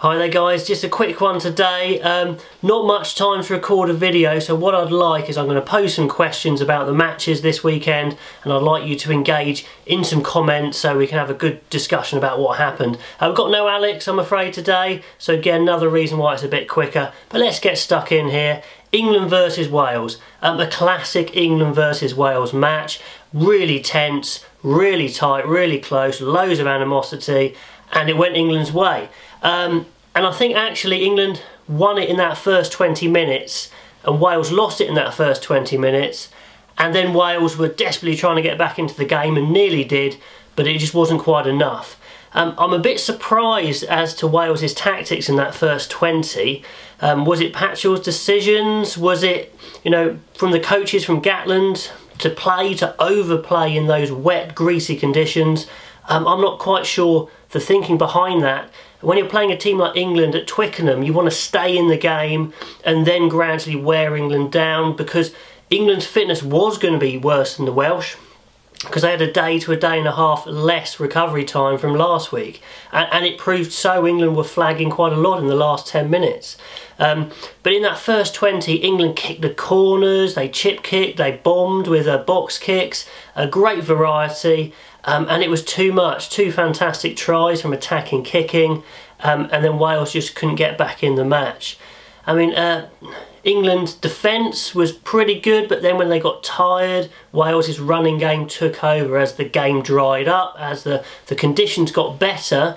Hi there guys, just a quick one today. Not much time to record a video, so what I'd like is I'm going to post some questions about the matches this weekend, and I'd like you to engage in some comments so we can have a good discussion about what happened. We've got no Alex, I'm afraid, today, so again another reason why it's a bit quicker, but let's get stuck in here. England versus Wales, a classic England versus Wales match, really tense, really tight, really close, loads of animosity, and it went England's way. And I think actually England won it in that first 20 minutes and Wales lost it in that first 20 minutes, and then Wales were desperately trying to get back into the game and nearly did, but it just wasn't quite enough. I'm a bit surprised as to Wales's tactics in that first 20. Was it Patchell's decisions? Was it, from the coaches from Gatland to overplay in those wet, greasy conditions? I'm not quite sure the thinking behind that. When you're playing a team like England at Twickenham, you want to stay in the game and then gradually wear England down, because England's fitness was going to be worse than the Welsh, because they had a day to a day and a half less recovery time from last week, and it proved so. England were flagging quite a lot in the last 10 minutes. But in that first 20, England kicked the corners, they chip kicked, they bombed with box kicks, a great variety, and it was too much. Two fantastic tries from attacking, kicking, and then Wales just couldn't get back in the match. I mean, England's defence was pretty good, but then when they got tired, Wales's running game took over as the game dried up, as the conditions got better.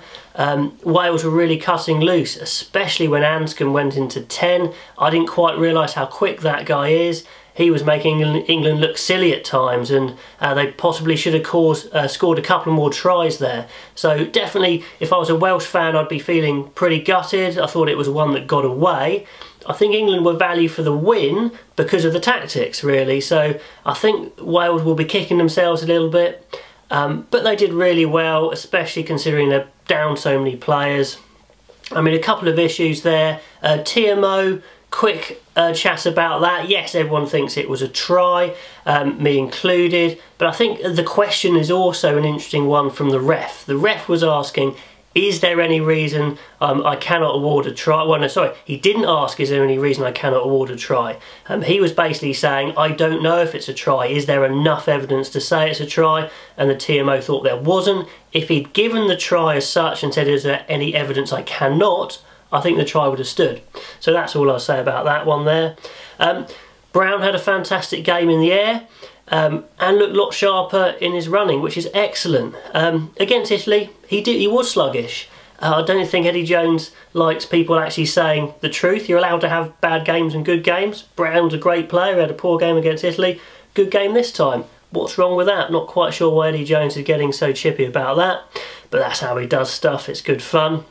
Wales were really cutting loose, especially when Anscombe went into 10. I didn't quite realise how quick that guy is. He was making England look silly at times, and they possibly should have scored a couple more tries there. So definitely, if I was a Welsh fan, I'd be feeling pretty gutted. I thought it was one that got away. I think England were value for the win because of the tactics, really. So I think Wales will be kicking themselves a little bit. But they did really well, especially considering they're down so many players. I mean, a couple of issues there. TMO, quick chat about that. Yes, everyone thinks it was a try, me included, but I think the question is also an interesting one from the ref. The ref was asking, is there any reason I cannot award a try? Well, no, sorry, he didn't ask, is there any reason I cannot award a try? He was basically saying, I don't know if it's a try. Is there enough evidence to say it's a try? And the TMO thought there wasn't. If he'd given the try as such and said, is there any evidence I cannot, I think the try would have stood. So that's all I'll say about that one there. Brown had a fantastic game in the air and looked a lot sharper in his running, which is excellent. Against Italy, he was sluggish. I don't think Eddie Jones likes people actually saying the truth. You're allowed to have bad games and good games. Brown's a great player, he had a poor game against Italy. Good game this time. What's wrong with that? Not quite sure why Eddie Jones is getting so chippy about that, but that's how he does stuff. It's good fun.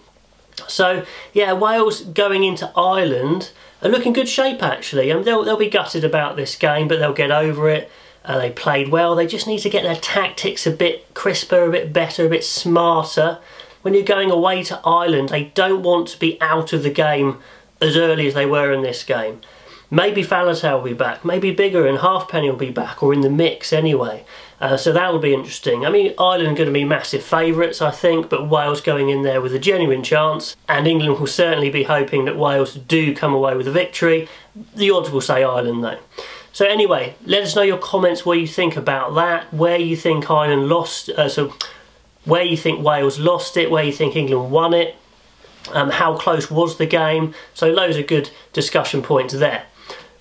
So yeah, Wales going into Ireland are looking good shape actually. They'll be gutted about this game, but they'll get over it. They played well. They just need to get their tactics a bit crisper, a bit better, a bit smarter. When you're going away to Ireland, they don't want to be out of the game as early as they were in this game. Maybe Faletau will be back, maybe Bigger and Halfpenny will be back, or in the mix anyway. So that will be interesting. I mean, Ireland are going to be massive favourites, I think, but Wales going in there with a genuine chance, and England will certainly be hoping that Wales do come away with a victory. The odds will say Ireland though. So anyway, let us know your comments, what you think about that, where you think Ireland lost, where you think Wales lost it, where you think England won it, how close was the game. So loads of good discussion points there.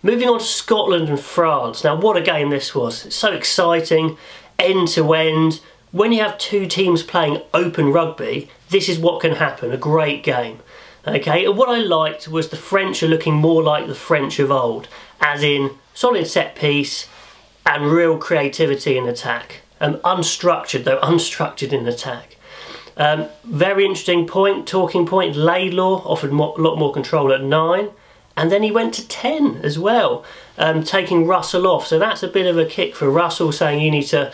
Moving on to Scotland and France. Now, what a game this was. It's so exciting, end to end. When you have two teams playing open rugby, this is what can happen, a great game. Okay, and what I liked was the French are looking more like the French of old, as in solid set piece and real creativity in attack. Unstructured though, unstructured in attack. Very interesting point, talking point, Laidlaw offered a lot more control at 9. And then he went to 10 as well, taking Russell off. So that's a bit of a kick for Russell, saying you need to,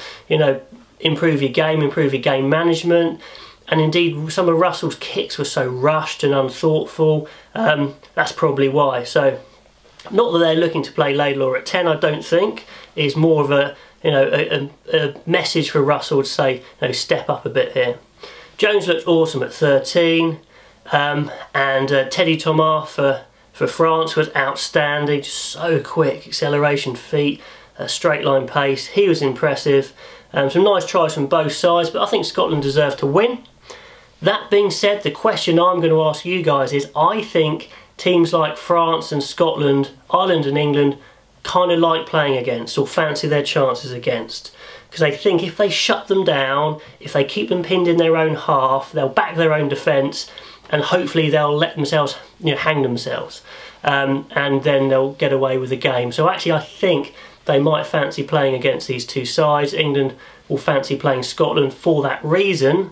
improve your game management. And indeed, some of Russell's kicks were so rushed and unthoughtful. That's probably why. So, not that they're looking to play Laidlaw at 10, I don't think. It's more of a message for Russell to say, step up a bit here. Jones looked awesome at 13. Teddy Thomas for France was outstanding, just so quick, acceleration, feet, straight line pace. He was impressive. Some nice tries from both sides, but I think Scotland deserved to win. That being said, the question I'm going to ask you guys is, I think teams like France and Scotland, Ireland and England kind of like playing against, or fancy their chances against. Because I think if they shut them down, if they keep them pinned in their own half, they'll back their own defence, and hopefully they'll let themselves, hang themselves. And then they'll get away with the game. So actually I think they might fancy playing against these two sides. England will fancy playing Scotland for that reason.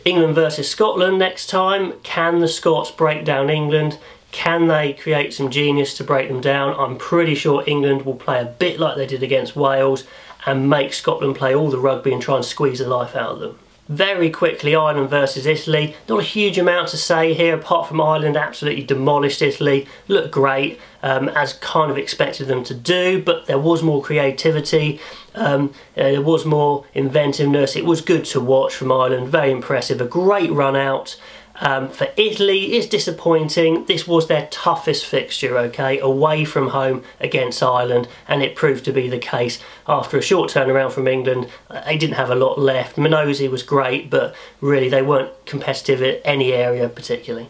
England versus Scotland next time. Can the Scots break down England? Can they create some genius to break them down? I'm pretty sure England will play a bit like they did against Wales and make Scotland play all the rugby and try and squeeze the life out of them. Very quickly, Ireland versus Italy. Not a huge amount to say here, apart from Ireland absolutely demolished Italy. Looked great, as kind of expected them to do, but there was more creativity, there was more inventiveness. It was good to watch from Ireland, very impressive, a great run out. For Italy, it's disappointing. This was their toughest fixture, okay, away from home against Ireland, and it proved to be the case. After a short turnaround from England, they didn't have a lot left. Minosi was great, but really they weren't competitive in any area particularly.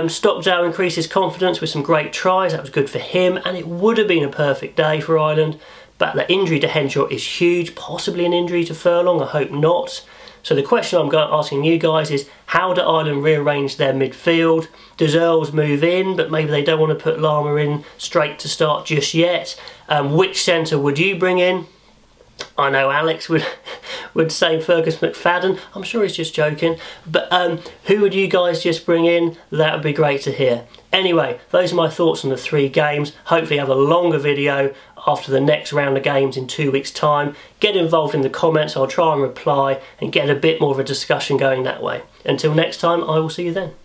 Stockdale increased his confidence with some great tries. That was good for him, and it would have been a perfect day for Ireland, but the injury to Henshaw is huge, possibly an injury to Furlong, I hope not. So the question I'm asking you guys is, how do Ireland rearrange their midfield? Does Earls move in, but maybe they don't want to put Lama in straight to start just yet? Which centre would you bring in? I know Alex would say Fergus McFadden. I'm sure he's just joking. But who would you guys just bring in? That would be great to hear. Anyway, those are my thoughts on the 3 games. Hopefully have a longer video after the next round of games in 2 weeks' time. Get involved in the comments. I'll try and reply and get a bit more of a discussion going that way. Until next time, I will see you then.